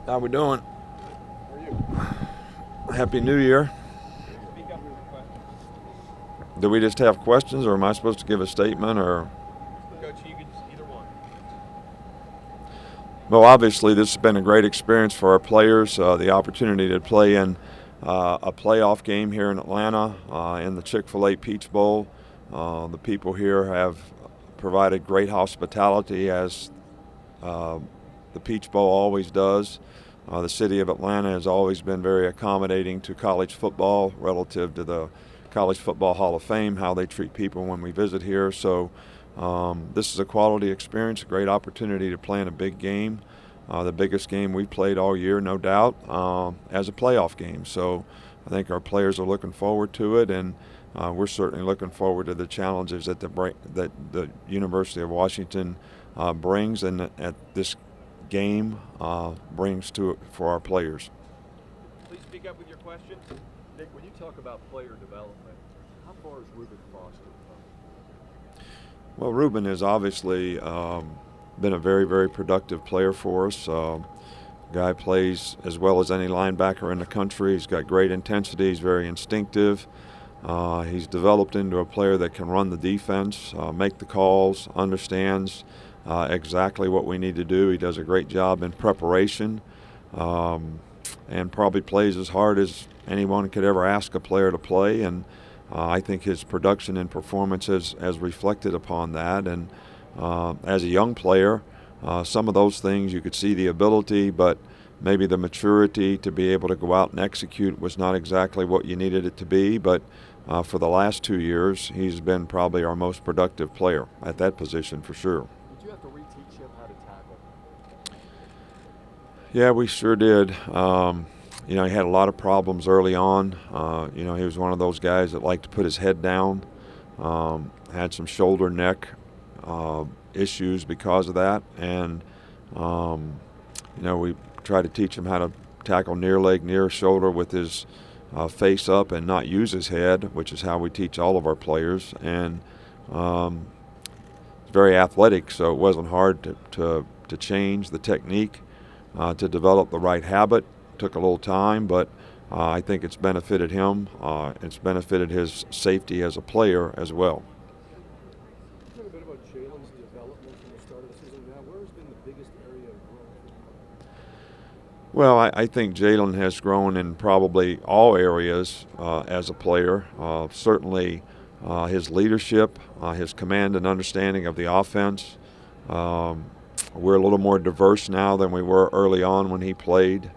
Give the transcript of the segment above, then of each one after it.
How we doing? How are you? Happy New Year. Speak up with your questions. Do we just have questions, or am I supposed to give a statement? Or Coach, you can just either one. well, obviously this has been a great experience for our players. The opportunity to play in a playoff game here in Atlanta in the Chick-fil-A Peach Bowl. The people here have provided great hospitality, as the Peach Bowl always does. The city of Atlanta has always been very accommodating to college football relative to the College Football Hall of Fame, how they treat people when we visit here. So this is a quality experience, a great opportunity to play in a big game, the biggest game we've played all year, no doubt, as a playoff game. So I think our players are looking forward to it, and we're certainly looking forward to the challenges that the University of Washington brings, and at this game brings to it for our players. Please speak up with your question. Nick, when you talk about player development, how far is Ruben Foster from? Well, Ruben has obviously been a very, very productive player for us. Guy plays as well as any linebacker in the country. He's got great intensity. He's very instinctive. He's developed into a player that can run the defense, make the calls, understands exactly what we need to do. He does a great job in preparation, and probably plays as hard as anyone could ever ask a player to play. And I think his production and performance has reflected upon that. And as a young player, some of those things you could see the ability, but maybe the maturity to be able to go out and execute was not exactly what you needed it to be. But for the last 2 years, he's been probably our most productive player at that position for sure. Did you have to reteach him how to tackle? Yeah, we sure did. He had a lot of problems early on. He was one of those guys that liked to put his head down, had some shoulder neck issues because of that. And, we tried to teach him how to tackle near leg, near shoulder with his face up and not use his head, which is how we teach all of our players. And he's very athletic, so it wasn't hard to change the technique, to develop the right habit. Took a little time, but I think it's benefited him. It's benefited his safety as a player as well. Talk a bit about Jalen's development from the start of the season. Now, where has been the biggest area of growth? Well, I think Jalen has grown in probably all areas as a player. Certainly his leadership, his command and understanding of the offense. We're a little more diverse now than we were early on when he played.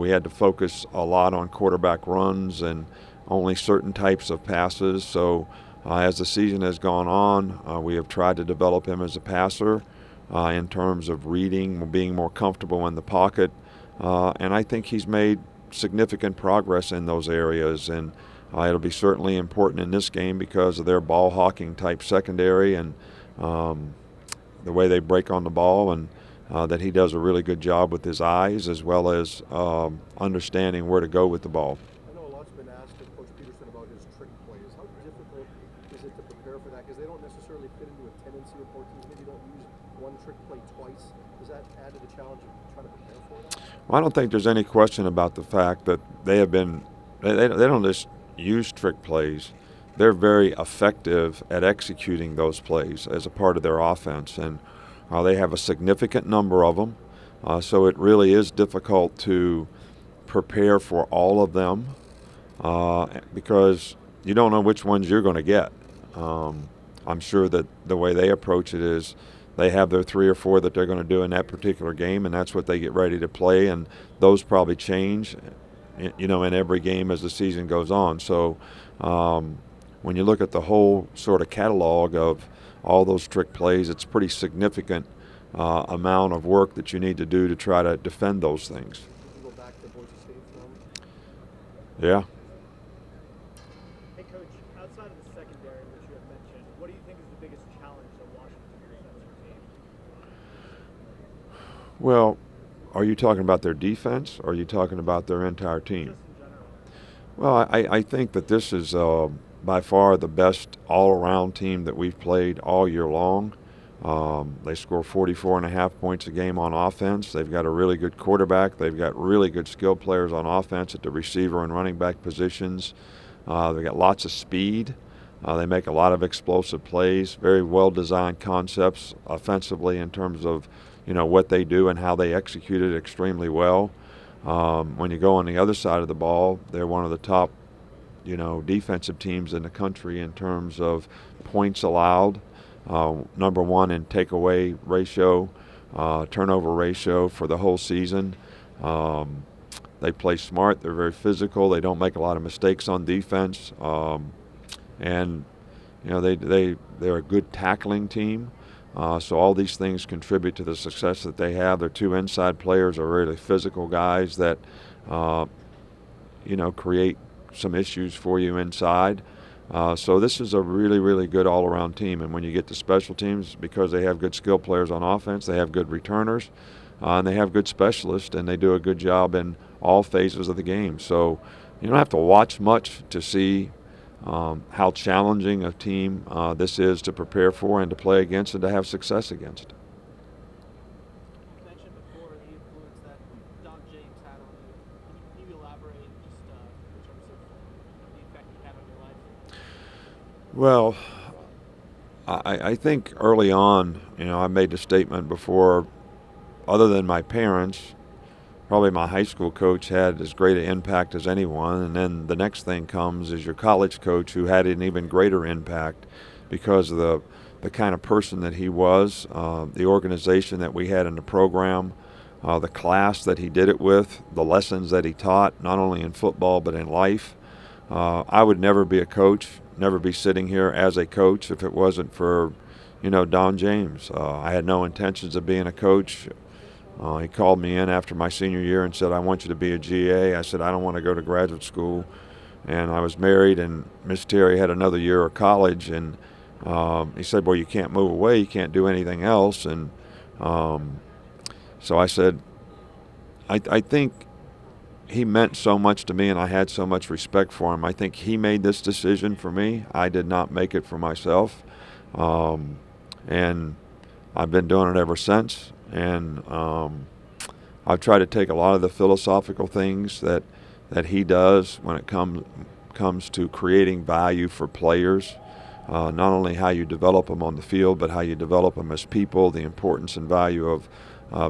We had to focus a lot on quarterback runs and only certain types of passes. So as the season has gone on, we have tried to develop him as a passer in terms of reading, being more comfortable in the pocket. And I think he's made significant progress in those areas. And it'll be certainly important in this game because of their ball hawking type secondary and the way they break on the ball, and that he does a really good job with his eyes as well as understanding where to go with the ball. I know a lot's been asked of Coach Peterson about his trick plays. How difficult is it to prepare for that? Because they don't necessarily fit into a tendency report. Teams maybe don't use one trick play twice. Does that add to the challenge of trying to prepare for that? Well, I don't think there's any question about the fact that they don't just use trick plays. They're very effective at executing those plays as a part of their offense, and they have a significant number of them, so it really is difficult to prepare for all of them because you don't know which ones you're going to get. I'm sure that the way they approach it is they have their 3 or 4 that they're going to do in that particular game, and that's what they get ready to play, and those probably change, in every game as the season goes on. So when you look at the whole sort of catalog of all those trick plays, it's pretty significant amount of work that you need to do to try to defend those things. You go back to Boise State from? Yeah. Hey, Coach, outside of the secondary, which you have mentioned, what do you think is the biggest challenge that Washington presents your team? Well, are you talking about their defense, or are you talking about their entire team? Just in general. Well, I think that this is by far the best all-around team that we've played all year long. They score 44.5 points a game on offense. They've got a really good quarterback. They've got really good skill players on offense at the receiver and running back positions. They've got lots of speed. They make a lot of explosive plays, very well-designed concepts offensively in terms of, what they do and how they execute it extremely well. When you go on the other side of the ball, they're one of the top, defensive teams in the country in terms of points allowed. Number one in takeaway ratio, turnover ratio for the whole season. They play smart. They're very physical. They don't make a lot of mistakes on defense. And they're a good tackling team. So all these things contribute to the success that they have. Their two inside players are really physical guys that, create some issues for you inside. So this is a really, really good all-around team. And when you get to special teams, because they have good skill players on offense, they have good returners, and they have good specialists, and they do a good job in all phases of the game. So you don't have to watch much to see how challenging a team this is to prepare for and to play against and to have success against. You mentioned before the influence that Don James had on you. Can you elaborate just in terms of the effect he had on your life? Well, I think early on, I made the statement before, other than my parents, probably my high school coach had as great an impact as anyone. And then the next thing comes is your college coach, who had an even greater impact because of the kind of person that he was, the organization that we had in the program, the class that he did it with, the lessons that he taught, not only in football but in life. I would never be a coach, never be sitting here as a coach if it wasn't for, Don James. I had no intentions of being a coach. He called me in after my senior year and said, "I want you to be a GA." I said, "I don't want to go to graduate school." And I was married, and Miss Terry had another year of college, and he said, "Well, you can't move away. You can't do anything else." And so I said, I think he meant so much to me, and I had so much respect for him. I think he made this decision for me. I did not make it for myself. And I've been doing it ever since. And I've tried to take a lot of the philosophical things that he does when it comes to creating value for players, not only how you develop them on the field, but how you develop them as people, the importance and value of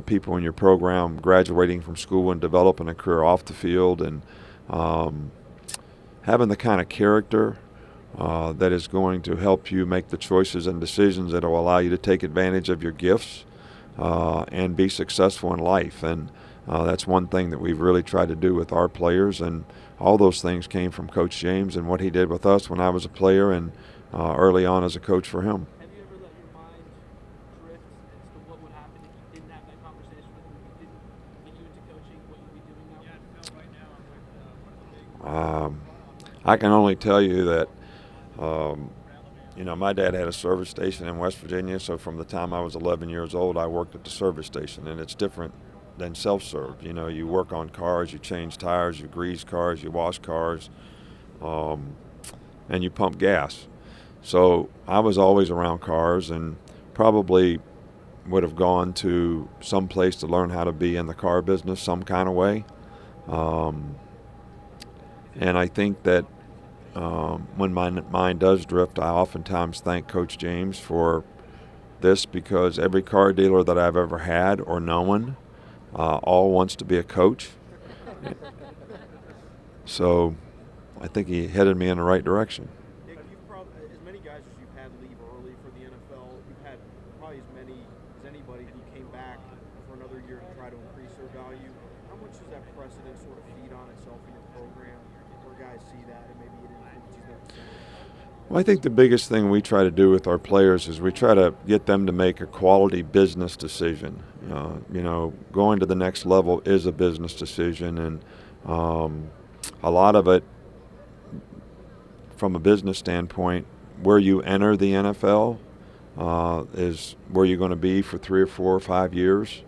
people in your program graduating from school and developing a career off the field, and having the kind of character that is going to help you make the choices and decisions that will allow you to take advantage of your gifts and be successful in life. And that's one thing that we've really tried to do with our players, and all those things came from Coach James and what he did with us when I was a player and early on as a coach for him. Have you ever let your mind drift as to what would happen if you didn't have that conversation with him, if he didn't get you into coaching, what you'd be doing now? I can only tell you that my dad had a service station in West Virginia, so from the time I was 11 years old, I worked at the service station, and it's different than self-serve. You work on cars, you change tires, you grease cars, you wash cars, and you pump gas. So I was always around cars, and probably would have gone to some place to learn how to be in the car business some kind of way. And I think that when my mind does drift, I oftentimes thank Coach James for this, because every car dealer that I've ever had or known all wants to be a coach. So I think he headed me in the right direction. Nick, you've probably, as many guys as you've had leave early for the NFL, you've had probably as many as anybody who came back for another year to try to increase their value. How much does that precedent sort of feed on itself in your program, where guys see that and maybe it influences their decision? Well, I think the biggest thing we try to do with our players is we try to get them to make a quality business decision. Going to the next level is a business decision, and a lot of it, from a business standpoint, where you enter the NFL is where you're going to be for 3 or 4 or 5 years.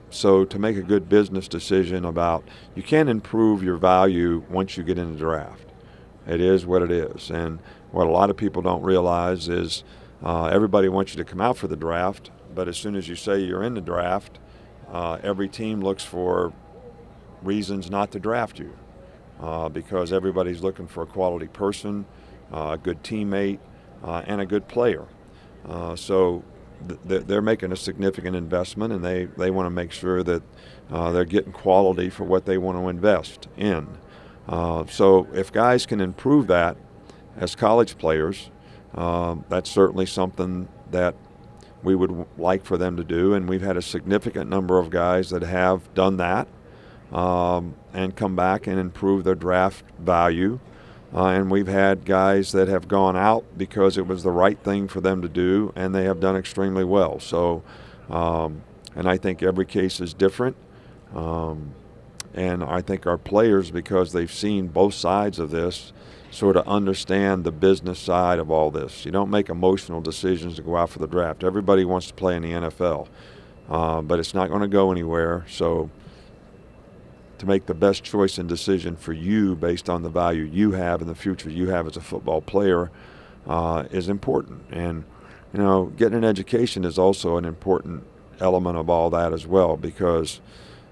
So to make a good business decision about, you can't improve your value once you get in the draft. It is what it is. And what a lot of people don't realize is everybody wants you to come out for the draft, but as soon as you say you're in the draft, every team looks for reasons not to draft you because everybody's looking for a quality person, a good teammate, and a good player. So they're making a significant investment, and they want to make sure that they're getting quality for what they want to invest in. So if guys can improve that as college players, that's certainly something that we would like for them to do, and we've had a significant number of guys that have done that and come back and improve their draft value. And we've had guys that have gone out because it was the right thing for them to do, and they have done extremely well. So, and I think every case is different. And I think our players, because they've seen both sides of this, sort of understand the business side of all this. You don't make emotional decisions to go out for the draft. Everybody wants to play in the NFL, but it's not going to go anywhere. So to make the best choice and decision for you based on the value you have and the future you have as a football player is important. And, you know, getting an education is also an important element of all that as well, because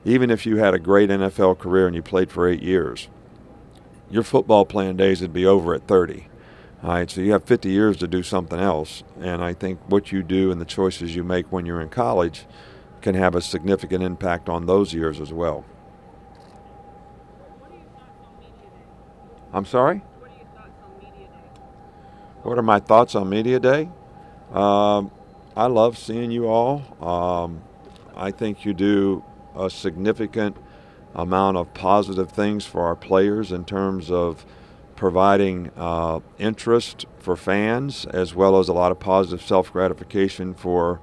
even if you had a great NFL career and you played for 8 years, your football playing days would be over at 30. All right, so you have 50 years to do something else. And I think what you do and the choices you make when you're in college can have a significant impact on those years as well. What are your thoughts on Media Day? I'm sorry? What are your thoughts on Media Day? What are my thoughts on Media Day? I love seeing you all. I think you do a significant amount of positive things for our players in terms of providing interest for fans, as well as a lot of positive self-gratification for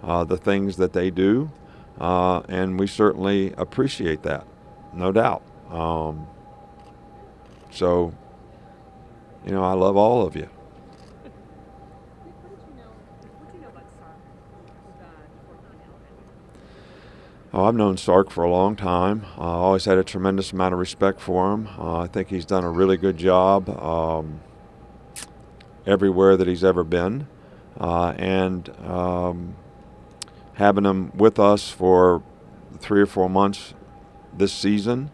the things that they do. And we certainly appreciate that, no doubt. So, you know, I love all of you. What did you know about Sark before coming to Alabama? Oh, I've known Sark for a long time. I always had a tremendous amount of respect for him. I think he's done a really good job everywhere that he's ever been. And having him with us for 3 or 4 months this season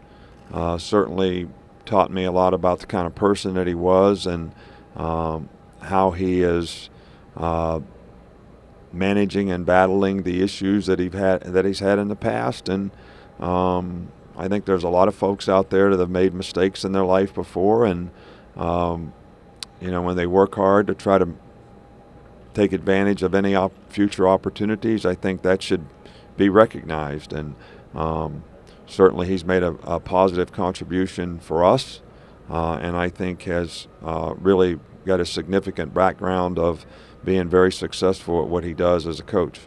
certainly taught me a lot about the kind of person that he was and how he is managing and battling the issues that he's had in the past. And I think there's a lot of folks out there that have made mistakes in their life before, and you know, when they work hard to try to take advantage of any future opportunities, I think that should be recognized. And certainly he's made a positive contribution for us, and I think has really got a significant background of being very successful at what he does as a coach.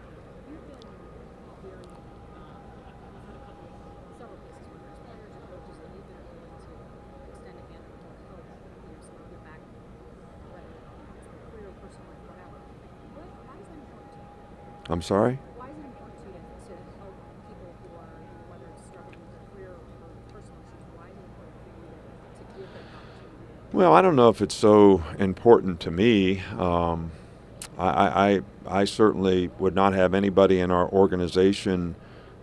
I'm sorry? Why is it important to you to help people who are, whether it's struggling with their career or personal issues, why is it important for you to give them an opportunity? Well, I don't know if it's so important to me. I certainly would not have anybody in our organization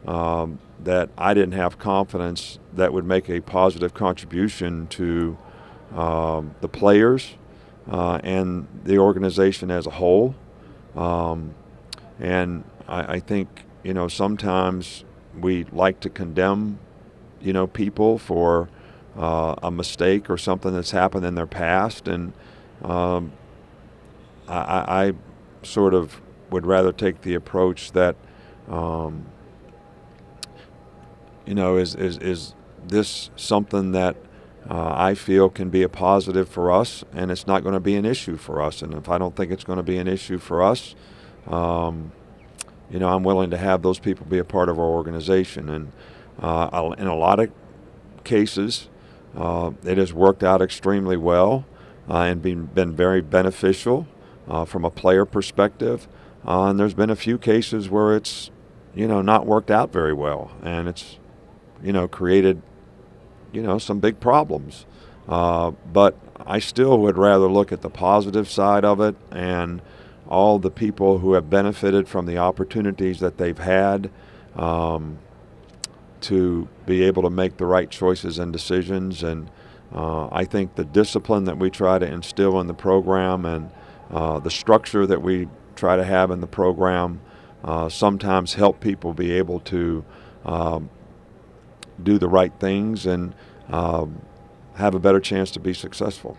that I didn't have confidence that would make a positive contribution to the players and the organization as a whole. And I think, you know, sometimes we like to condemn, you know, people for a mistake or something that's happened in their past. And I sort of would rather take the approach that, you know, is this something that I feel can be a positive for us, and it's not going to be an issue for us. And if I don't think it's going to be an issue for us, you know, I'm willing to have those people be a part of our organization. And in a lot of cases, it has worked out extremely well and been very beneficial from a player perspective. And there's been a few cases where it's, you know, not worked out very well, and it's, you know, created, you know, some big problems. But I still would rather look at the positive side of it and all the people who have benefited from the opportunities that they've had to be able to make the right choices and decisions. And I think the discipline that we try to instill in the program and the structure that we try to have in the program sometimes help people be able to do the right things and have a better chance to be successful.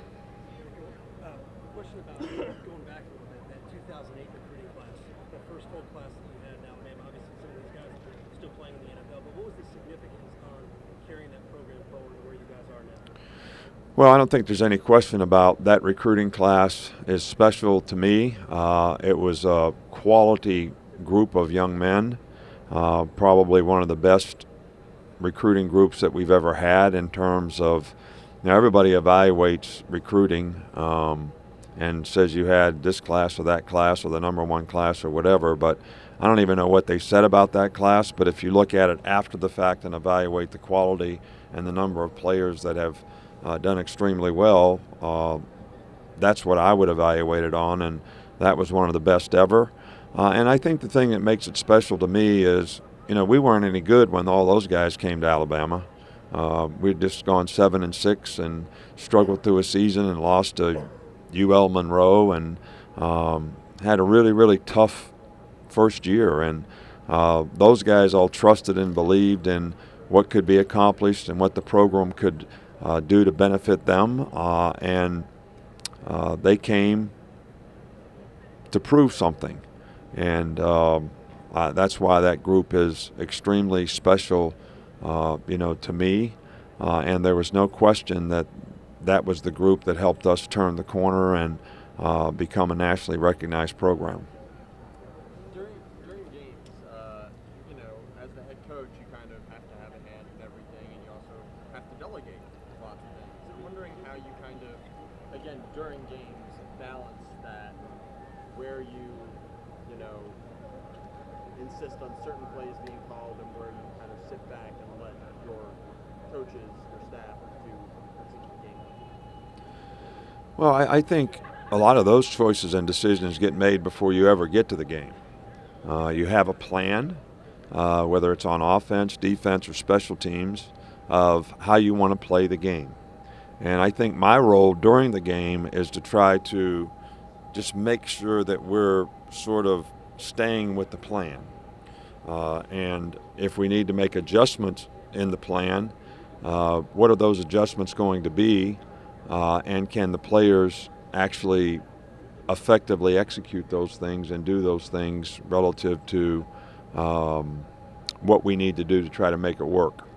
Question about going back a little bit, that 2008 recruiting class, that first full class that you had in Alabama. Obviously, some of these guys are still playing in the NFL, but what was the significance on carrying that program forward to where you guys are now? Well, I don't think there's any question about that recruiting class is special to me. It was a quality group of young men, probably one of the best recruiting groups that we've ever had in terms of, everybody evaluates recruiting and says you had this class or that class or the number one class or whatever, but I don't even know what they said about that class. But if you look at it after the fact and evaluate the quality and the number of players that have done extremely well, that's what I would evaluate it on, and that was one of the best ever. And I think the thing that makes it special to me is, we weren't any good when all those guys came to Alabama. We'd just gone 7-6 and struggled through a season and lost to UL Monroe and had a really, really tough first year. And those guys all trusted and believed in what could be accomplished and what the program could do to benefit them. And they came to prove something. And that's why that group is extremely special, to me. And there was no question that that was the group that helped us turn the corner and become a nationally recognized program. During games, as the head coach, you kind of have to have a hand in everything, and you also have to delegate lots of things. I'm wondering how you kind of, again, during games, balance that, where you insist on certain plays being called and where you kind of sit back and let your coaches, your staff, do the game. Well, I think a lot of those choices and decisions get made before you ever get to the game. You have a plan, whether it's on offense, defense, or special teams, of how you want to play the game. And I think my role during the game is to try to just make sure that we're sort of staying with the plan. And if we need to make adjustments in the plan, what are those adjustments going to be? And can the players actually effectively execute those things and do those things relative to what we need to do to try to make it work?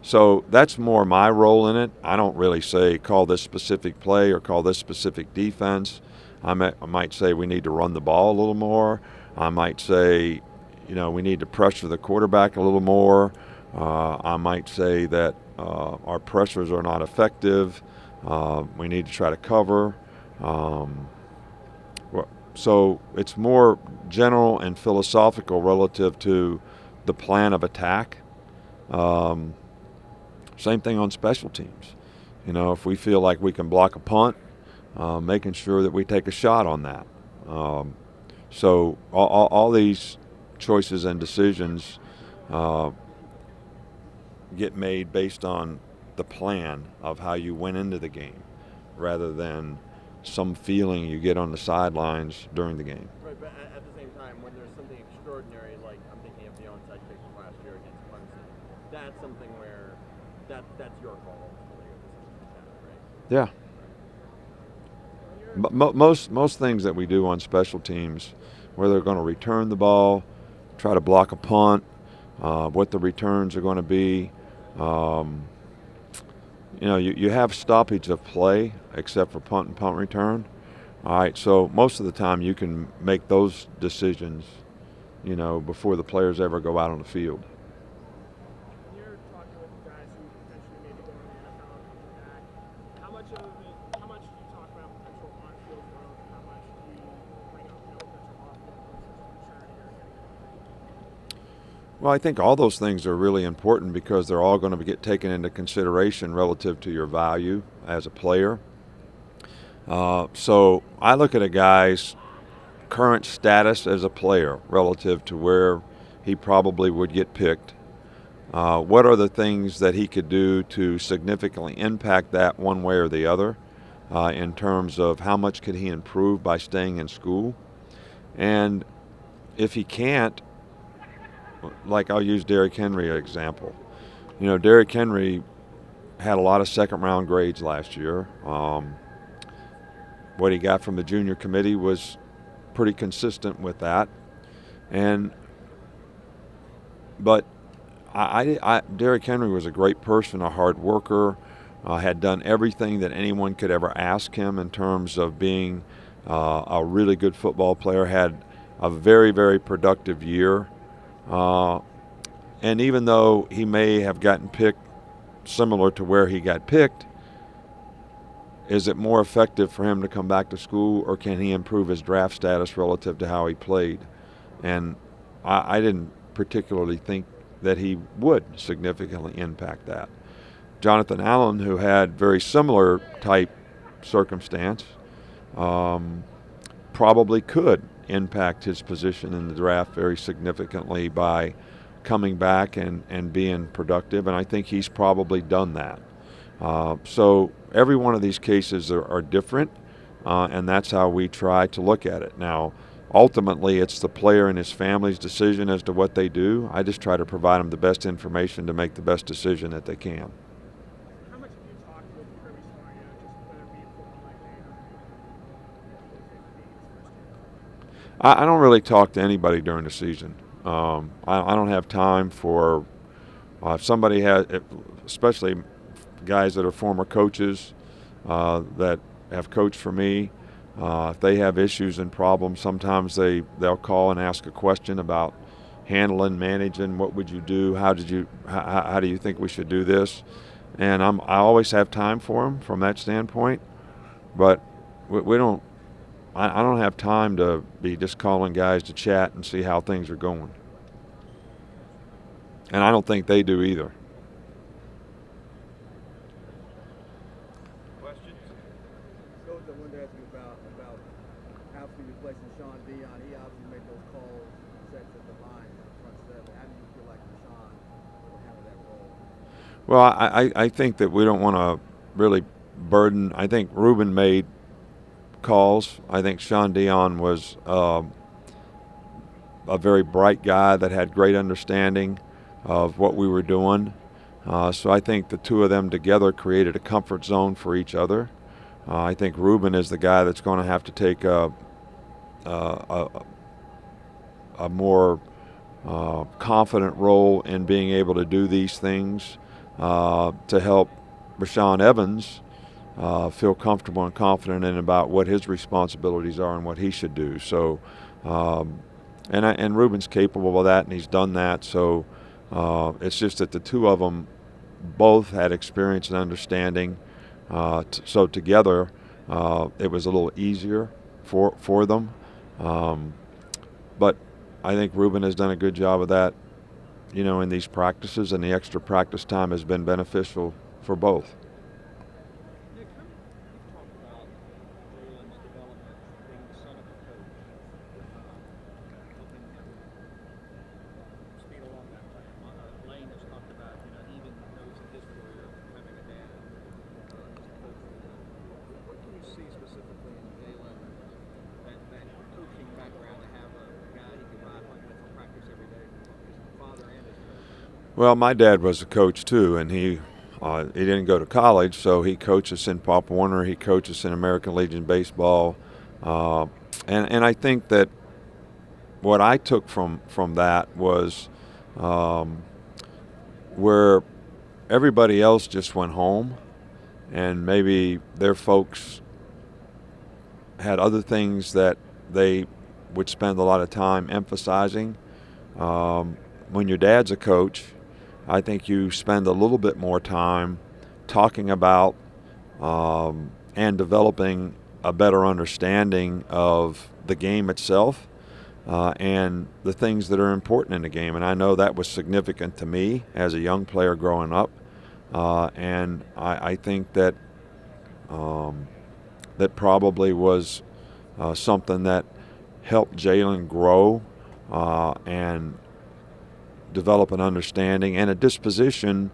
So that's more my role in it. I don't really say call this specific play or call this specific defense. I might say we need to run the ball a little more. I might say, we need to pressure the quarterback a little more. I might say that our pressures are not effective. We need to try to cover. So it's more general and philosophical relative to the plan of attack. Same thing on special teams. If we feel like we can block a punt, making sure that we take a shot on that. So all these choices and decisions get made based on the plan of how you went into the game rather than some feeling you get on the sidelines during the game. Right, but at the same time, when there's something extraordinary, like I'm thinking of the onside kick from last year against Clemson, that's something where that's your call ultimately, right? Yeah. But most things that we do on special teams, whether they're going to return the ball, try to block a punt, what the returns are going to be. You have stoppage of play except for punt and punt return. All right, so most of the time you can make those decisions, before the players ever go out on the field. When you're talking with guys who potentially maybe go in the NFL and coming back, how much do you talk about potential on-field growth, and how much do you bring up potential off-field growth, such as maturity or getting it? Well, I think all those things are really important because they're all going to get taken into consideration relative to your value as a player. So I look at a guy's current status as a player relative to where he probably would get picked. What are the things that he could do to significantly impact that one way or the other in terms of how much could he improve by staying in school? And if he can't, like I'll use Derrick Henry as an example. You know, Derrick Henry had a lot of second-round grades last year. What he got from the junior committee was pretty consistent with that. But Derrick Henry was a great person, a hard worker, had done everything that anyone could ever ask him in terms of being a really good football player, had a very, very productive year. And even though he may have gotten picked similar to where he got picked, is it more effective for him to come back to school, or can he improve his draft status relative to how he played? And I didn't particularly think that he would significantly impact that. Jonathan Allen, who had very similar type circumstance, probably could impact his position in the draft very significantly by coming back and being productive, and I think he's probably done that. So every one of these cases are different, and that's how we try to look at it. Now, ultimately, it's the player and his family's decision as to what they do. I just try to provide them the best information to make the best decision that they can. How much have you talked with Kirby Smart, just whether it be football like that? I don't really talk to anybody during the season. I don't have time for if somebody has, especially guys that are former coaches that have coached for me. If they have issues and problems, sometimes they'll call and ask a question about handling, managing. What would you do? How do you think we should do this? And I always have time for them from that standpoint, but we don't. I don't have time to be just calling guys to chat and see how things are going. And I don't think they do either. Questions? Coach, I wanted to ask you about after replacing Sean Dion. He obviously made those calls, sets at the line, front seven. How do you feel like Sean will handle that role? Well, I think that we don't want to really burden. I think Ruben made calls. I think Sean Dion was a very bright guy that had great understanding of what we were doing. So I think the two of them together created a comfort zone for each other. I think Ruben is the guy that's going to have to take a more confident role in being able to do these things to help Rashaan Evans feel comfortable and confident in about what his responsibilities are and what he should do. So, and Ruben's capable of that, and he's done that. So it's just that the two of them both had experience and understanding. So together, it was a little easier for them. But I think Ruben has done a good job of that, in these practices, and the extra practice time has been beneficial for both. Nick, how many you talked about Jalen's development, being the son of a coach, helping him speed along that plan. Lane has talked about, even those in his career having a dad as a coach. What can you see specifically in Jalen that coaching background to have a guy he can ride home with for practice every day, his father and his coach? Well, my dad was a coach too, and he didn't go to college, so he coached us in Pop Warner. He coached us in American Legion baseball, and I think that what I took from that was where everybody else just went home, and maybe their folks had other things that they would spend a lot of time emphasizing. When your dad's a coach, I think you spend a little bit more time talking about and developing a better understanding of the game itself and the things that are important in the game. And I know that was significant to me as a young player growing up. And I think that that probably was something that help Jalen grow and develop an understanding and a disposition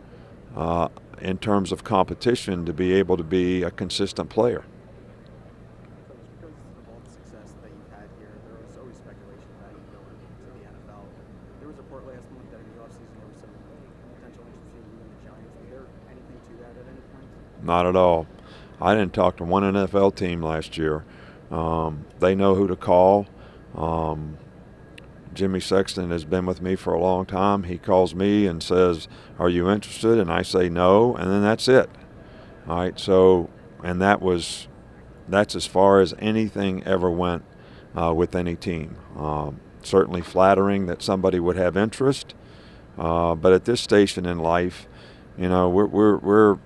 in terms of competition to be able to be a consistent player. Because of all the success that you've had here, there was always speculation about you going to the NFL. There was a report last month that in the offseason there was some potential interest in you in the Giants. Was there anything to that at any point? Not at all. I didn't talk to one NFL team last year. They know who to call. Jimmy Sexton has been with me for a long time. He calls me and says, "Are you interested?" And I say no, and then that's it. All right. So, and that's as far as anything ever went with any team. Certainly flattering that somebody would have interest, but at this station in life, we're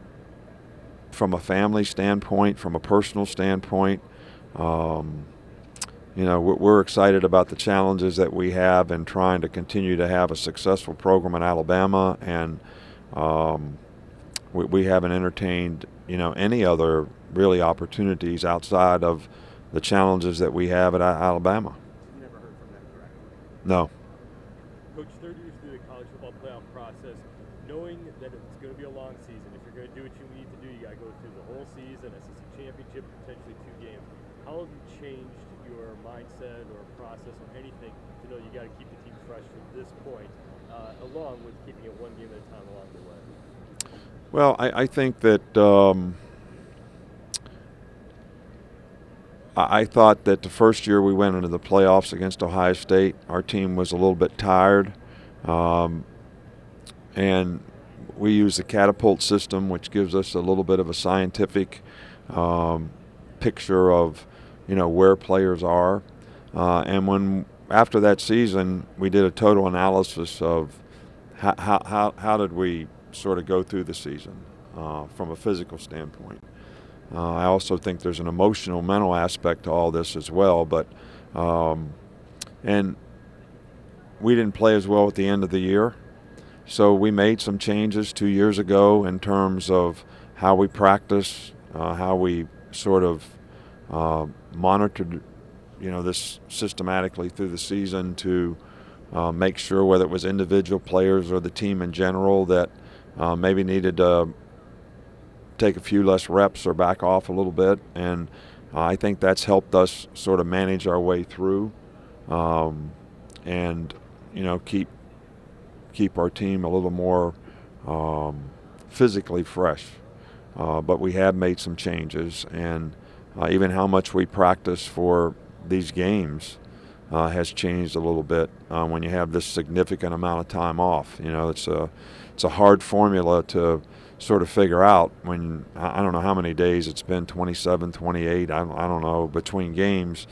from a family standpoint, from a personal standpoint. We're excited about the challenges that we have in trying to continue to have a successful program in Alabama, and we haven't entertained, any other really opportunities outside of the challenges that we have at Alabama. You never heard from them directly? No. Coach, third years through the college football playoff process, knowing that it's going to be a long season, if you're going to do what you need to do, you got to go through the whole season, SEC championship, potentially 2 games. How have you changed your mindset or process or anything to know you got to keep the team fresh from this point, along with keeping it 1 game at a time along the way? Well, I think that I thought that the first year we went into the playoffs against Ohio State, our team was a little bit tired, and we use the catapult system, which gives us a little bit of a scientific picture of where players are, and when after that season we did a total analysis of how did we sort of go through the season from a physical standpoint. I also think there's an emotional, mental aspect to all this as well, but and we didn't play as well at the end of the year, so we made some changes 2 years ago in terms of how we practice, how we sort of monitored, this systematically through the season to make sure, whether it was individual players or the team in general, that maybe needed to take a few less reps or back off a little bit. And I think that's helped us sort of manage our way through and, keep our team a little more physically fresh. But we have made some changes, and even how much we practice for these games has changed a little bit when you have this significant amount of time off. It's a hard formula to sort of figure out when, I don't know how many days it's been, 27, 28, I don't know, between games,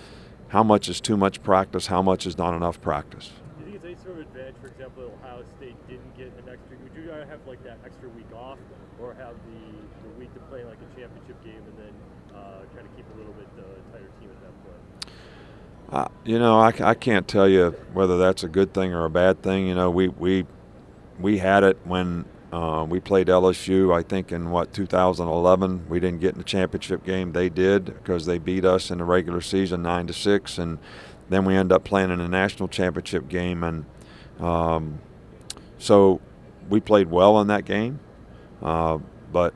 how much is too much practice, how much is not enough practice. Do you think it's any sort of advantage, for example, Ohio State didn't get an extra, would you rather have like that extra week off, or have the week to play like a championship game and then kind of keep a little bit tighter team at that point? I can't tell you whether that's a good thing or a bad thing. We had it when we played LSU, I think in 2011. We didn't get in the championship game. They did, because they beat us in the regular season 9-6, and then we ended up playing in the national championship game, and so we played well in that game. But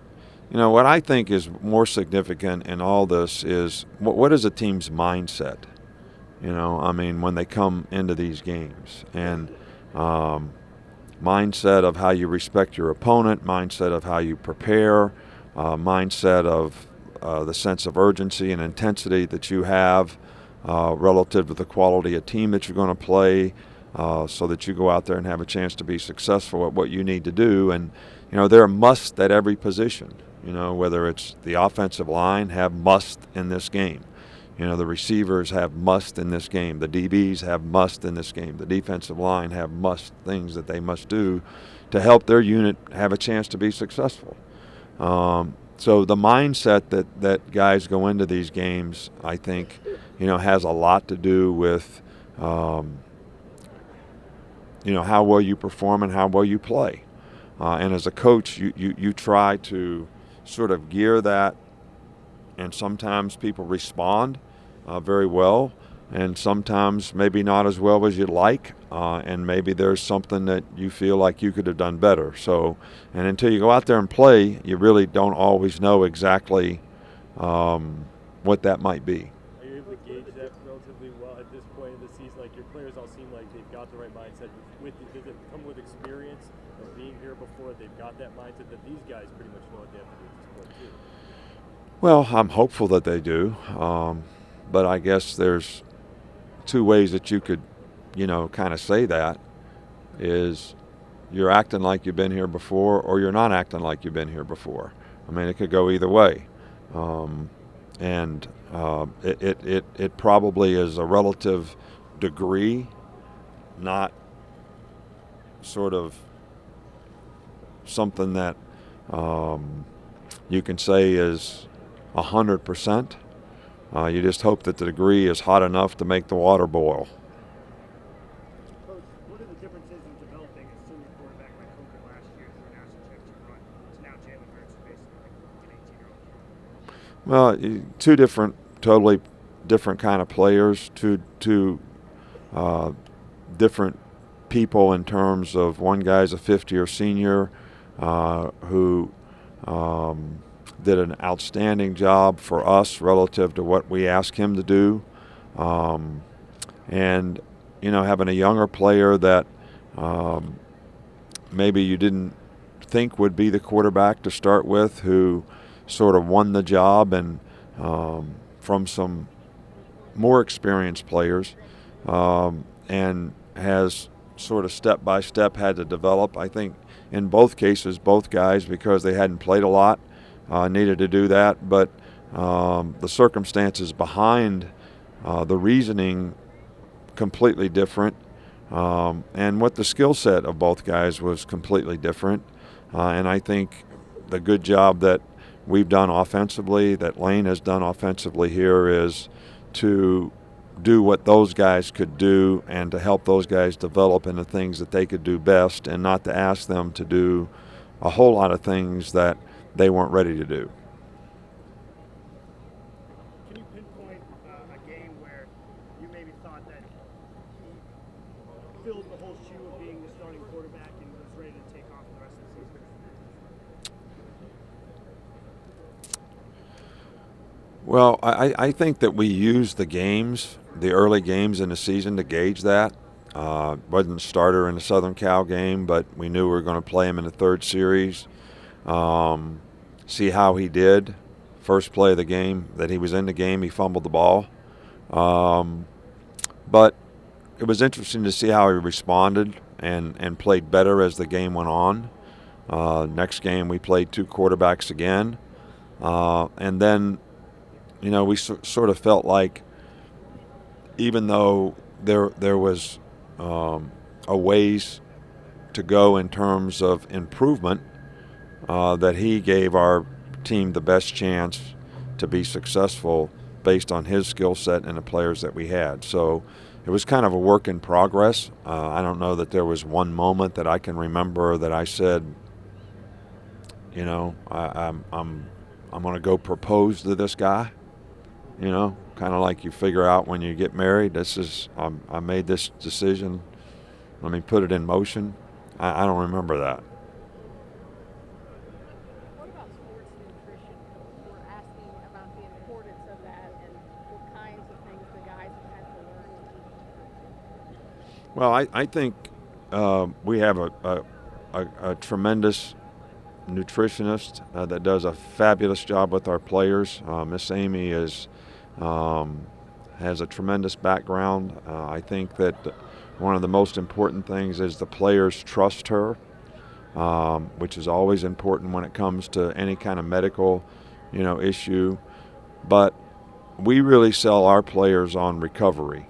what I think is more significant in all this is what is a team's mindset? When they come into these games, and mindset of how you respect your opponent, mindset of how you prepare, mindset of the sense of urgency and intensity that you have relative to the quality of team that you're going to play, so that you go out there and have a chance to be successful at what you need to do. And there are musts at every position. Whether it's the offensive line have must in this game. The receivers have must in this game. The DBs have must in this game. The defensive line have must things that they must do to help their unit have a chance to be successful. So the mindset that guys go into these games, I think, has a lot to do with, how well you perform and how well you play. And as a coach, you try to sort of gear that, and sometimes people respond very well, and sometimes maybe not as well as you'd like, and maybe there's something that you feel like you could have done better. So, and until you go out there and play, you really don't always know exactly what that might be. Are you able to gauge that relatively well at this point in the season? Like, your players all seem like they've got the right mindset. Does it come with experience of being here before? They've got that mindset that these guys pretty much know what they have to do at this point too. Well, I'm hopeful that they do, but I guess there's two ways that you could, kind of say that is you're acting like you've been here before, or you're not acting like you've been here before. I mean, it could go either way. It probably is a relative degree, not sort of something that you can say is 100%. You just hope that the degree is hot enough to make the water boil. Coach, what are the differences in developing a senior quarterback like Hooker last year through a national championship run to now Jalen Hurts, basically an 18-year-old? Well, two different, totally different kind of players, two different people in terms of one guy's a fifth-year senior who did an outstanding job for us relative to what we asked him to do. And, having a younger player that maybe you didn't think would be the quarterback to start with, who sort of won the job and from some more experienced players and has sort of step by step had to develop. I think in both cases, both guys, because they hadn't played a lot, needed to do that. But the circumstances behind the reasoning completely different, and what the skill set of both guys was completely different. And I think the good job that we've done offensively, that Lane has done offensively here, is to do what those guys could do and to help those guys develop into things that they could do best, and not to ask them to do a whole lot of things that they weren't ready to do. Can you pinpoint a game where you maybe thought that he filled the whole shoe of being the starting quarterback and was ready to take off the rest of the season? Well, I think that we used the games, the early games in the season, to gauge that. Wasn't a starter in the Southern Cal game, but we knew we were going to play him in the third series. See how he did. First play of the game that he was in the game, he fumbled the ball. But it was interesting to see how he responded and played better as the game went on. Next game, we played two quarterbacks again. And then, we sort of felt like, even though there was a ways to go in terms of improvement, that he gave our team the best chance to be successful based on his skill set and the players that we had. So it was kind of a work in progress. I don't know that there was one moment that I can remember that I said, I'm going to go propose to this guy. Kind of like you figure out when you get married, I made this decision, let me put it in motion. I don't remember that. What about sports nutrition? We're asking about the importance of that and what kinds of things the guys have had to learn. Well, I think we have a tremendous nutritionist that does a fabulous job with our players. Miss Amy has a tremendous background. I think that one of the most important things is the players trust her, which is always important when it comes to any kind of medical, issue. But we really sell our players on recovery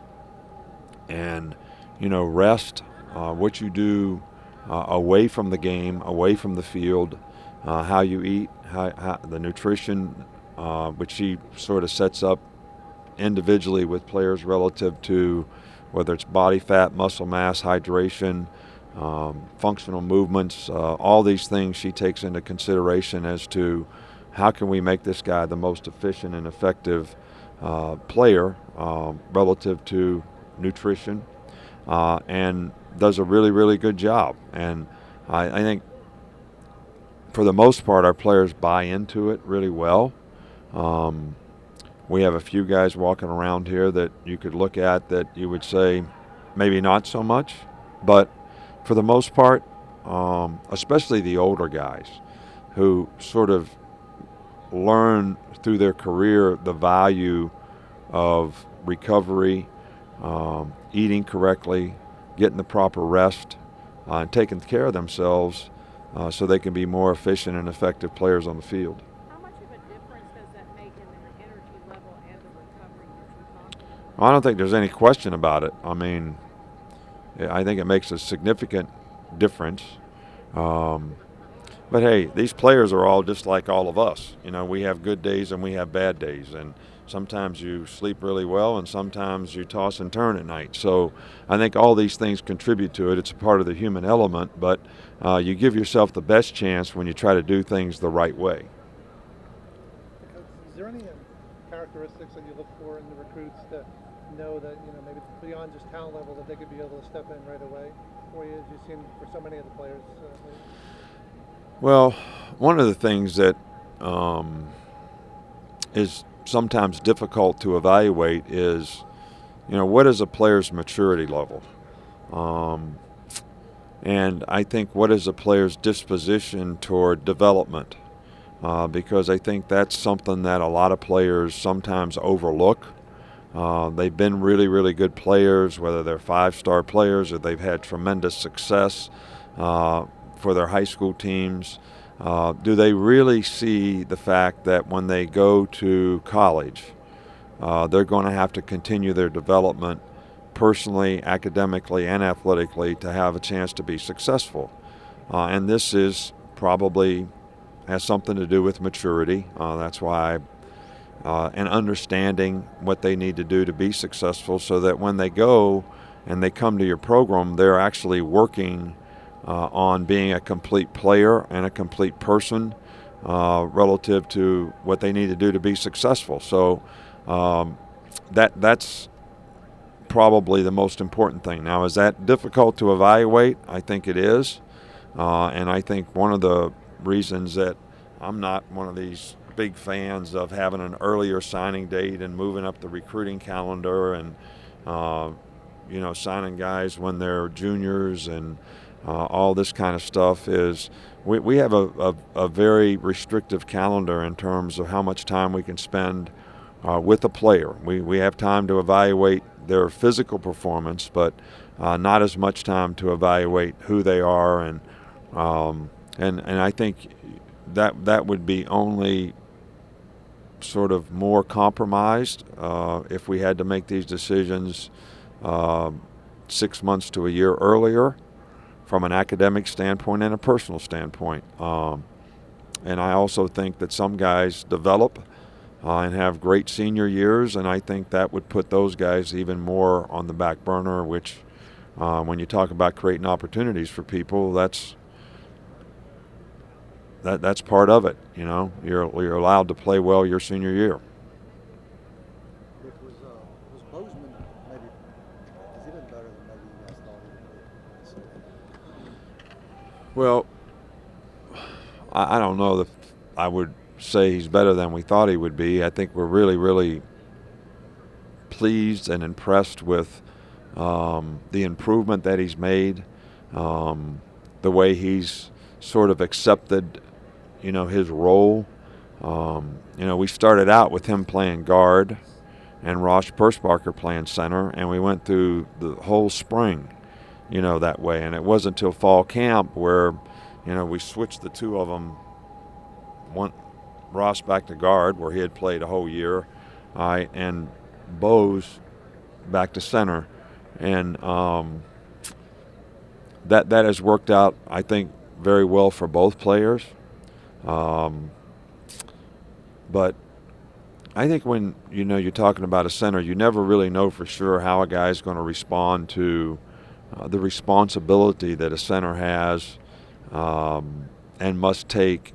and, rest, what you do away from the game, away from the field, how you eat, how the nutrition, which she sort of sets up individually with players relative to whether it's body fat, muscle mass, hydration, functional movements, all these things she takes into consideration as to how can we make this guy the most efficient and effective player relative to nutrition, and does a really, really good job. And I think for the most part, our players buy into it really well. We have a few guys walking around here that you could look at that you would say maybe not so much, but for the most part, especially the older guys who sort of learn through their career the value of recovery, eating correctly, getting the proper rest, and taking care of themselves so they can be more efficient and effective players on the field. How much of a difference does that make in their energy level and the recovery that you're talking about? I don't think there's any question about it. I mean, I think it makes a significant difference. But hey, these players are all just like all of us. You know, we have good days and we have bad days, and sometimes you sleep really well and sometimes you toss and turn at night. So I think all these things contribute to it. It's a part of the human element, but you give yourself the best chance when you try to do things the right way. Is there any characteristics that you look for in the recruits to know that, you know, maybe beyond just talent level, that they could be able to step in right away for you, as you've seen for so many of the players? Well, one of the things that is sometimes difficult to evaluate is, you know, what is a player's maturity level? And I think what is a player's disposition toward development? Because I think that's something that a lot of players sometimes overlook. They've been really, really good players, whether they're five-star players or they've had tremendous success for their high school teams. Do they really see the fact that when they go to college, they're going to have to continue their development personally, academically, and athletically to have a chance to be successful? And this is probably has something to do with maturity. That's why and understanding what they need to do to be successful, so that when they go and they come to your program, they're actually working on being a complete player and a complete person relative to what they need to do to be successful. So that's probably the most important thing. Now, is that difficult to evaluate? I think it is. And I think one of the reasons that I'm not one of these big fans of having an earlier signing date and moving up the recruiting calendar and, you know, signing guys when they're juniors and all this kind of stuff is we have a very restrictive calendar in terms of how much time we can spend with a player. We have time to evaluate their physical performance, but not as much time to evaluate who they are, and I think that would be only sort of more compromised if we had to make these decisions 6 months to a year earlier from an academic standpoint and a personal standpoint. And I also think that some guys develop and have great senior years, and I think that would put those guys even more on the back burner, which when you talk about creating opportunities for people, that's part of it. You know, you're allowed to play well your senior year. Was Bozeman maybe, is he been better than maybe you guys thought he would be? Well, I don't know if I would say he's better than we thought he would be. I think we're really, really pleased and impressed with the improvement that he's made, the way he's sort of accepted, you know, his role. You know, we started out with him playing guard and Ross Persparker playing center, and we went through the whole spring, you know, that way. And it wasn't until fall camp where, you know, we switched the two of them, Ross back to guard where he had played a whole year, and Bose back to center. And that has worked out, I think, very well for both players. But I think when, you know, you're talking about a center, you never really know for sure how a guy's going to respond to the responsibility that a center has and must take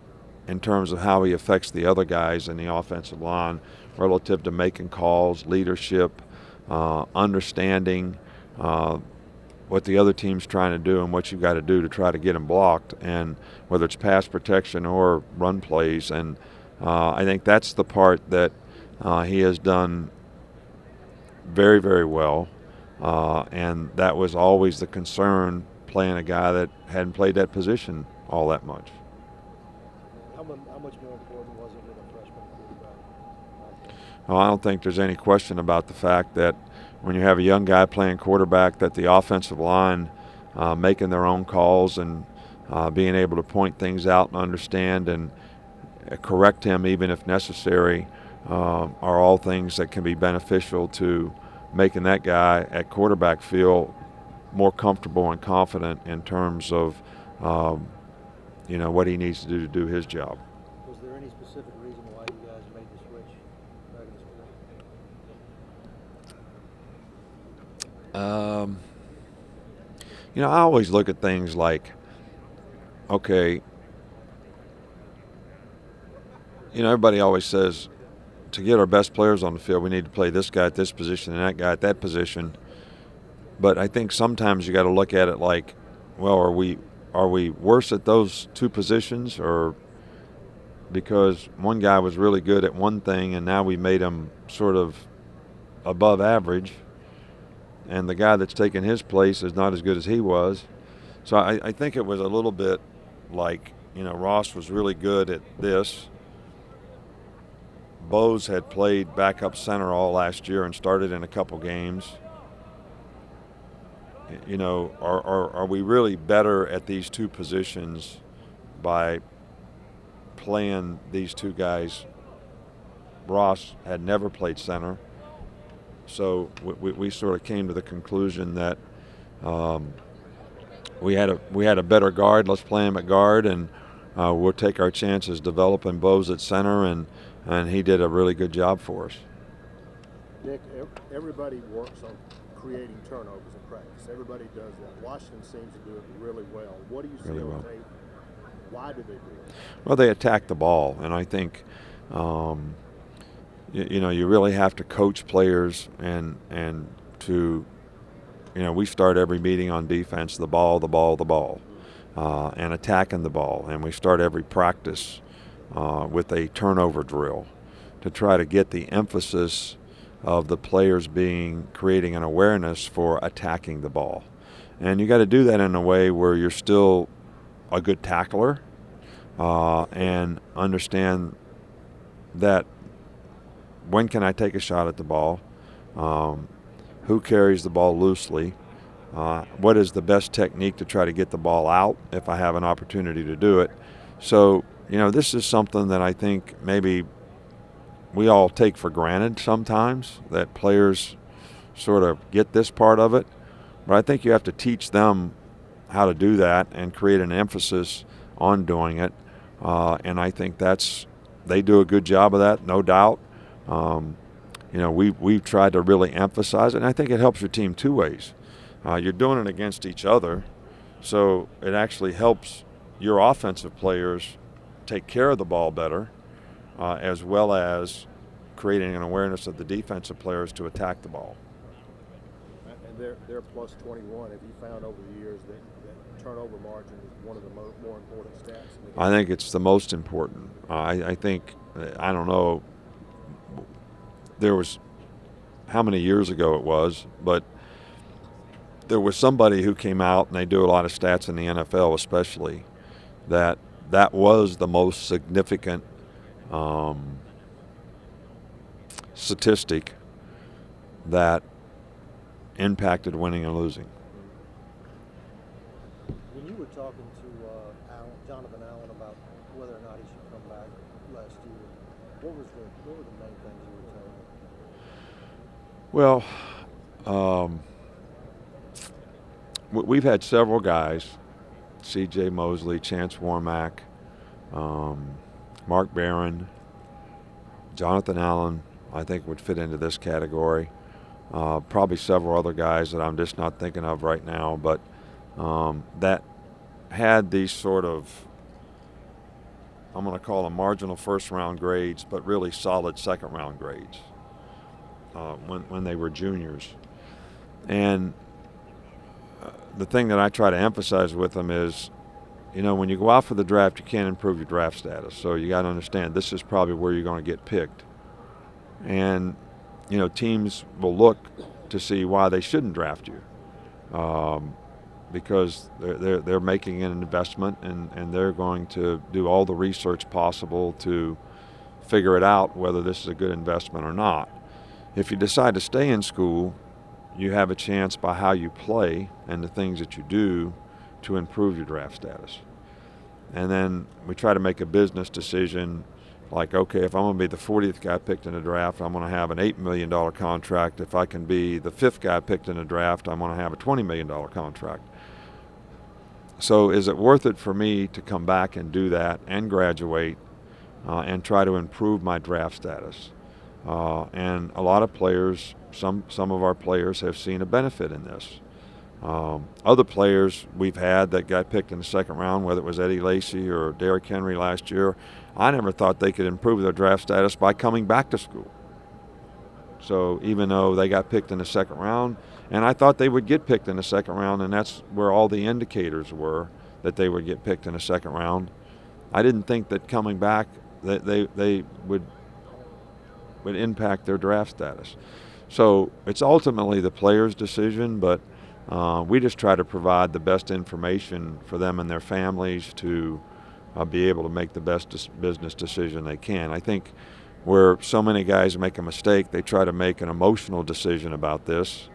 in terms of how he affects the other guys in the offensive line relative to making calls, leadership, understanding what the other team's trying to do and what you've got to do to try to get them blocked, and whether it's pass protection or run plays. And I think that's the part that he has done very, very well. And that was always the concern, playing a guy that hadn't played that position all that much. How much more important was it with a freshman quarterback? Well, I don't think there's any question about the fact that when you have a young guy playing quarterback, that the offensive line making their own calls and being able to point things out and understand and correct him even if necessary are all things that can be beneficial to making that guy at quarterback feel more comfortable and confident in terms of what he needs to do his job. Was there any specific reason why you guys made the switch back in the spring? I always look at things like, okay, everybody always says to get our best players on the field, we need to play this guy at this position and that guy at that position. But I think sometimes you got to look at it like, well, are we worse at those two positions, or because one guy was really good at one thing and now we made him sort of above average, and the guy that's taking his place is not as good as he was. So I think it was a little bit like, Ross was really good at this. Bose had played backup center all last year and started in a couple games. Are we really better at these two positions by playing these two guys? Ross had never played center, so we sort of came to the conclusion that we had a better guard. Let's play him at guard, and we'll take our chances developing Bose at center, and he did a really good job for us. Nick, everybody works on creating turnovers in practice. Everybody does that. Washington seems to do it really well. What do you see on tape? Why do they do it? Well, they attack the ball, and I think you really have to coach players and to we start every meeting on defense, the ball, and attacking the ball, and we start every practice with a turnover drill to try to get the emphasis of the players creating an awareness for attacking the ball. And you got to do that in a way where you're still a good tackler and understand that when can I take a shot at the ball, who carries the ball loosely, what is the best technique to try to get the ball out if I have an opportunity to do it. So, this is something that I think maybe we all take for granted sometimes, that players sort of get this part of it. But I think you have to teach them how to do that and create an emphasis on doing it. And I think they do a good job of that, no doubt. We've tried to really emphasize it, and I think it helps your team two ways. You're doing it against each other, so it actually helps your offensive players take care of the ball better, as well as creating an awareness of the defensive players to attack the ball. And they're plus 21. Have you found over the years that turnover margin is one of the more important stats? I think it's the most important. I think, I don't know, there was how many years ago it was, but there was somebody who came out, and they do a lot of stats in the NFL especially, that was the most significant statistic that impacted winning and losing. When you were talking to Jonathan Allen about whether or not he should come back last year, what were the main things you were telling him? Well, we've had several guys, C.J. Mosley, Chance Warmack, Mark Barron, Jonathan Allen, I think would fit into this category. Probably several other guys that I'm just not thinking of right now, but that had these sort of I'm going to call them marginal first-round grades, but really solid second-round grades when they were juniors. And the thing that I try to emphasize with them is, when you go out for the draft, you can't improve your draft status. So you got to understand this is probably where you're going to get picked. And, teams will look to see why they shouldn't draft you. Because they're making an investment and they're going to do all the research possible to figure it out whether this is a good investment or not. If you decide to stay in school, you have a chance by how you play and the things that you do to improve your draft status. And then we try to make a business decision like, okay, if I'm going to be the 40th guy picked in the draft, I'm going to have an $8 million contract. If I can be the 5th guy picked in the draft, I'm going to have a $20 million contract. So is it worth it for me to come back and do that and graduate and try to improve my draft status? And a lot of players, some of our players have seen a benefit in this. Other players we've had that got picked in the second round, whether it was Eddie Lacy or Derrick Henry last year, I never thought they could improve their draft status by coming back to school. So even though they got picked in the second round, and I thought they would get picked in the second round, and that's where all the indicators were that they would get picked in the second round, I didn't think that coming back that they would impact their draft status. So it's ultimately the player's decision, but we just try to provide the best information for them and their families to be able to make the best business decision they can. I think where so many guys make a mistake, they try to make an emotional decision about this.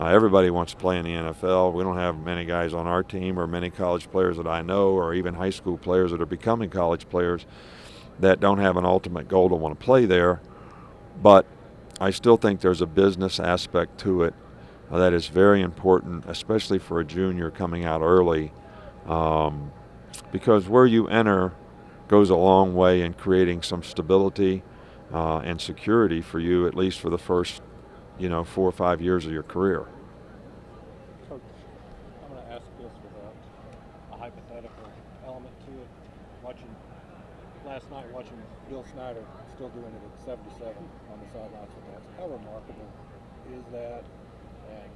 Everybody wants to play in the NFL. We don't have many guys on our team or many college players that I know or even high school players that are becoming college players that don't have an ultimate goal to want to play there. But I still think there's a business aspect to it that is very important, especially for a junior coming out early, because where you enter goes a long way in creating some stability and security for you, at least for the first 4 or 5 years of your career. Coach, I'm going to ask this with a hypothetical element to it. Last night watching Bill Snyder still doing it at 77 on the sidelines with that. How remarkable is that? And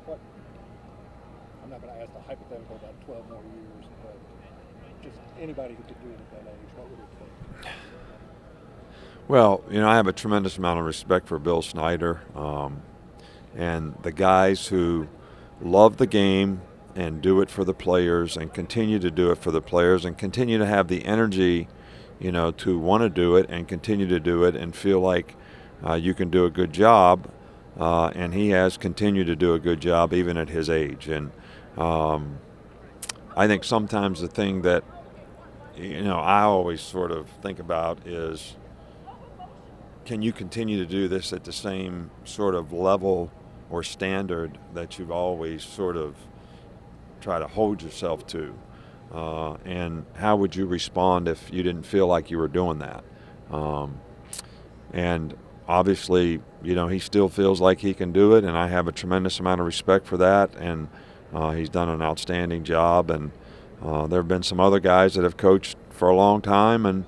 what, I'm not going to ask the hypothetical about 12 more years, but just anybody who could do it at that age, what would it take? Well, I have a tremendous amount of respect for Bill Snyder and the guys who love the game and do it for the players and continue to do it for the players and continue to have the energy, to want to do it and continue to do it and feel like you can do a good job. And he has continued to do a good job even at his age. And I think sometimes the thing that, I always sort of think about is, can you continue to do this at the same sort of level or standard that you've always sort of try to hold yourself to? And how would you respond if you didn't feel like you were doing that? And obviously, he still feels like he can do it, and I have a tremendous amount of respect for that, and he's done an outstanding job. And there have been some other guys that have coached for a long time and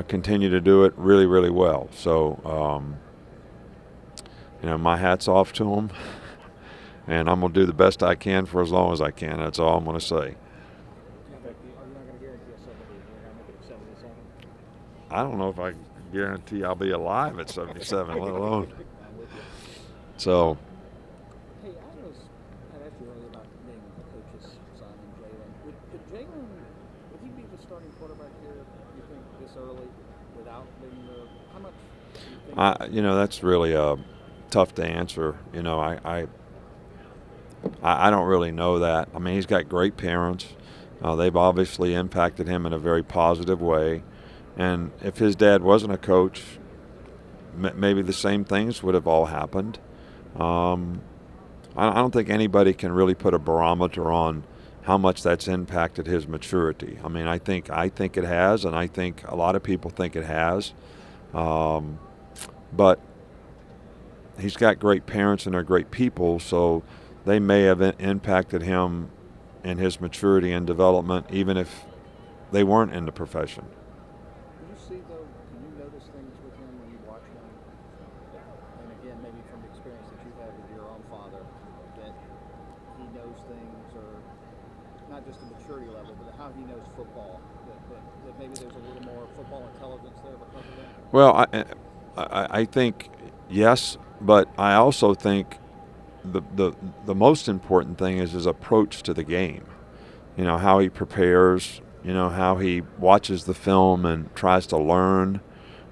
continue to do it really, really well. So, my hat's off to them, and I'm going to do the best I can for as long as I can. That's all I'm going to say. I don't know if I can guarantee I'll be alive at 77, let alone. So. Hey, I asked you earlier about naming the coaches, Simon and Jalen. Would Jalen, would he be the starting quarterback here, you think, this early without being the, how much do you think? That's really tough to answer. I don't really know that. I mean, he's got great parents. They've obviously impacted him in a very positive way. And if his dad wasn't a coach, maybe the same things would have all happened. I don't think anybody can really put a barometer on how much that's impacted his maturity. I mean, I think it has, and I think a lot of people think it has. But he's got great parents and they're great people, so they may have impacted him in his maturity and development, even if they weren't in the profession. how he knows football. That maybe there's a little more football intelligence there because of that. Well, I think yes, but I also think the most important thing is his approach to the game. You know, how he prepares, you know, how he watches the film and tries to learn.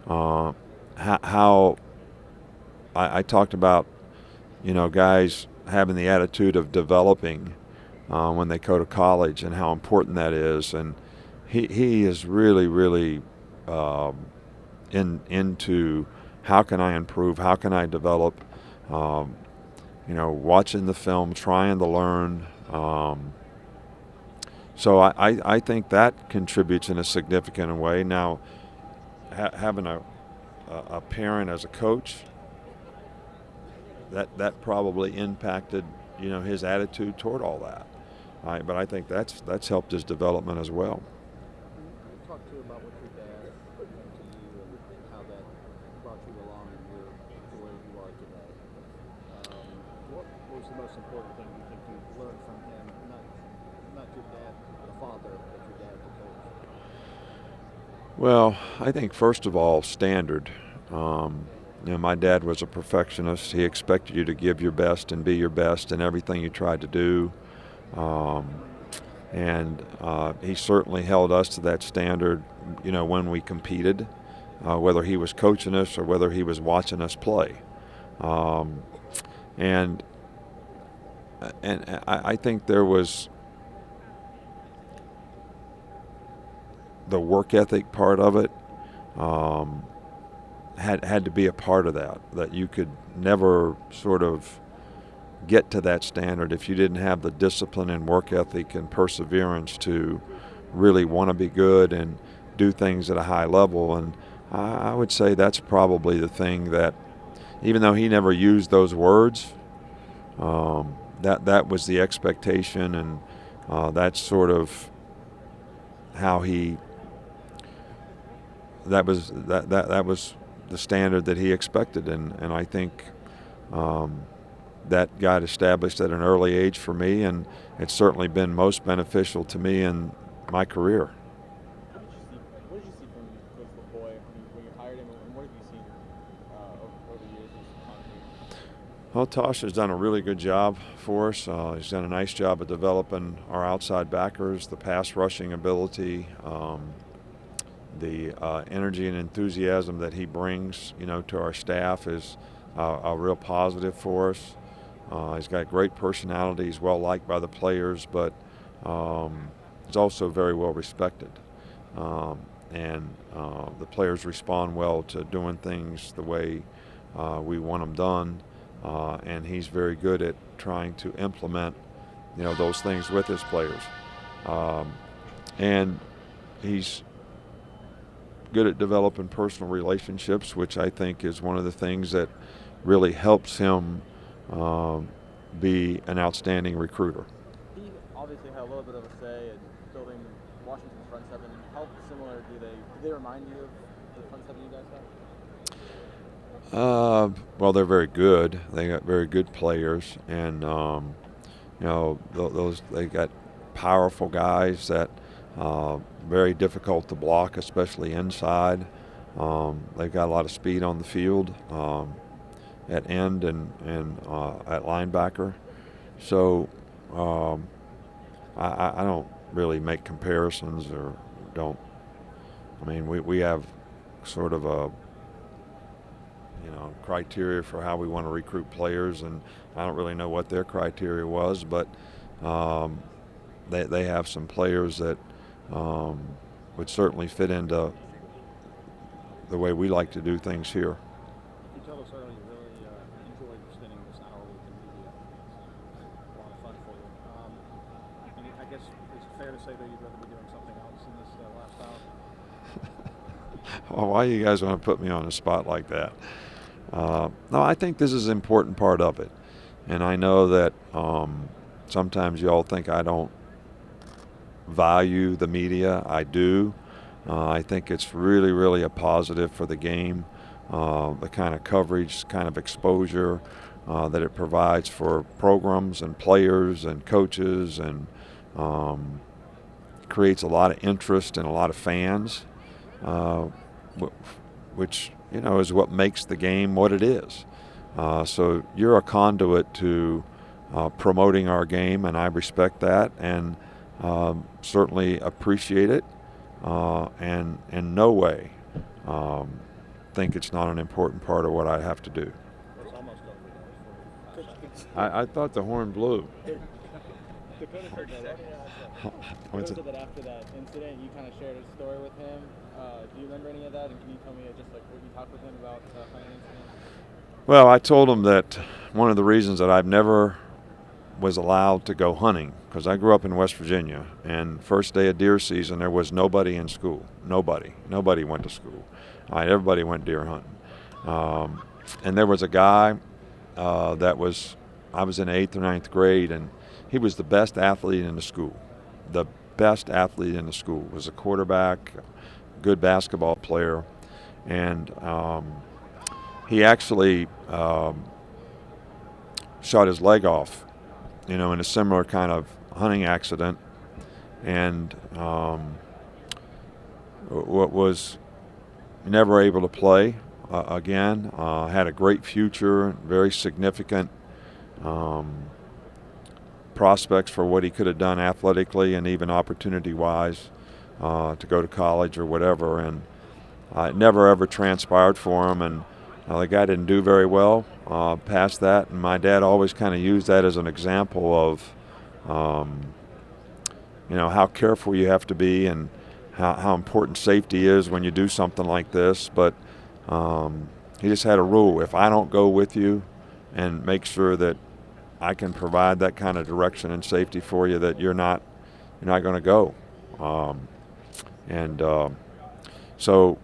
How I talked about, you know, guys having the attitude of developing when they go to college and how important that is. And he is really into how can I improve, how can I develop, you know, watching the film, trying to learn. So I think that contributes in a significant way. Now, having a parent as a coach, that probably impacted, you know, his attitude toward all that. But I think that's helped his development as well. Talk to you about what your dad meant to you and how that brought you along in to where you are today. What was the most important thing you think you learned from him? Not your dad, the father, but your dad, the coach. Well, I think first of all, standard. You know, my dad was a perfectionist. He expected you to give your best and be your best in everything you tried to do. And he certainly held us to that standard, you know, when we competed, whether he was coaching us or whether he was watching us play. And I think there was the work ethic part of it. Had to be a part of that you could never sort of get to that standard if you didn't have the discipline and work ethic and perseverance to really want to be good and do things at a high level. And I would say that's probably the thing that, even though he never used those words, that was the expectation, and that's sort of how that was the standard that he expected, and I think that got established at an early age for me, and it's certainly been most beneficial to me in my career. What did you see from Coach Lupoi when you hired him, and what have you seen over the years as a team? Well, Tosh has done a really good job for us. He's done a nice job of developing our outside backers, the pass rushing ability, the energy and enthusiasm that he brings, you know, to our staff is a real positive for us. He's got great personality. He's well liked by the players, but he's also very well respected. And the players respond well to doing things the way we want them done. And he's very good at trying to implement, you know, those things with his players. And he's good at developing personal relationships, which I think is one of the things that really helps him be an outstanding recruiter. He obviously had a little bit of a say in building Washington's front seven. How similar do they remind you of the front seven you guys have? Well, they're very good. They got very good players, and you know, they got powerful guys that very difficult to block, especially inside. They've got a lot of speed on the field at end and at linebacker. So I don't really make comparisons or don't. I mean, we have sort of a, you know, criteria for how we want to recruit players, and I don't really know what their criteria was, but they have some players that would certainly fit into the way we like to do things here. You told us earlier you really enjoyed spending this hour with the media. It's a lot of fun for you. And I guess it's fair to say that you'd rather be doing something else in this last hour? Well, why you guys want to put me on a spot like that? No, I think this is an important part of it. And I know that sometimes you all think I don't value the media. I do. I think it's really a positive for the game, the kind of coverage, kind of exposure that it provides for programs and players and coaches and creates a lot of interest and a lot of fans, which is what makes the game what it is. So you're a conduit to promoting our game, and I respect that and certainly appreciate it, and in no way think it's not an important part of what I have to do. I thought the horn blew. Dakota said that after that incident, you kind of shared a story with him. Do you remember any of that? And can you tell me just like what you talked with him about the incident? Well, I told him that one of the reasons that I've never was allowed to go hunting, because I grew up in West Virginia, and first day of deer season there was nobody in school. Nobody went to school. Everybody went deer hunting. And there was a guy I was in 8th or 9th grade, and he was the best athlete in the school. The best athlete in the school was a quarterback, good basketball player, and he actually shot his leg off, in a similar kind of hunting accident, and was never able to play again. Had a great future, very significant prospects for what he could have done athletically and even opportunity-wise to go to college or whatever, and it never ever transpired for him, and the guy didn't do very well past that, and my dad always kind of used that as an example of how careful you have to be and how important safety is when you do something like this. But he just had a rule: if I don't go with you and make sure that I can provide that kind of direction and safety for you, that you're not going to go. So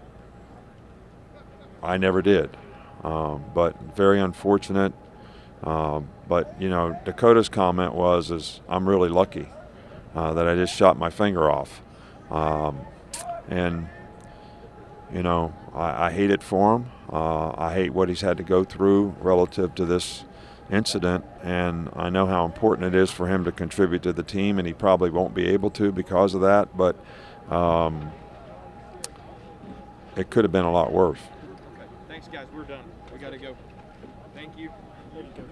I never did. But very unfortunate. But Dakota's comment was I'm really lucky that I just shot my finger off. And I hate it for him. I hate what he's had to go through relative to this incident, and I know how important it is for him to contribute to the team, and he probably won't be able to because of that, but it could have been a lot worse. Okay. Thanks, guys. We're done. We got to go. Thank you. Thank you.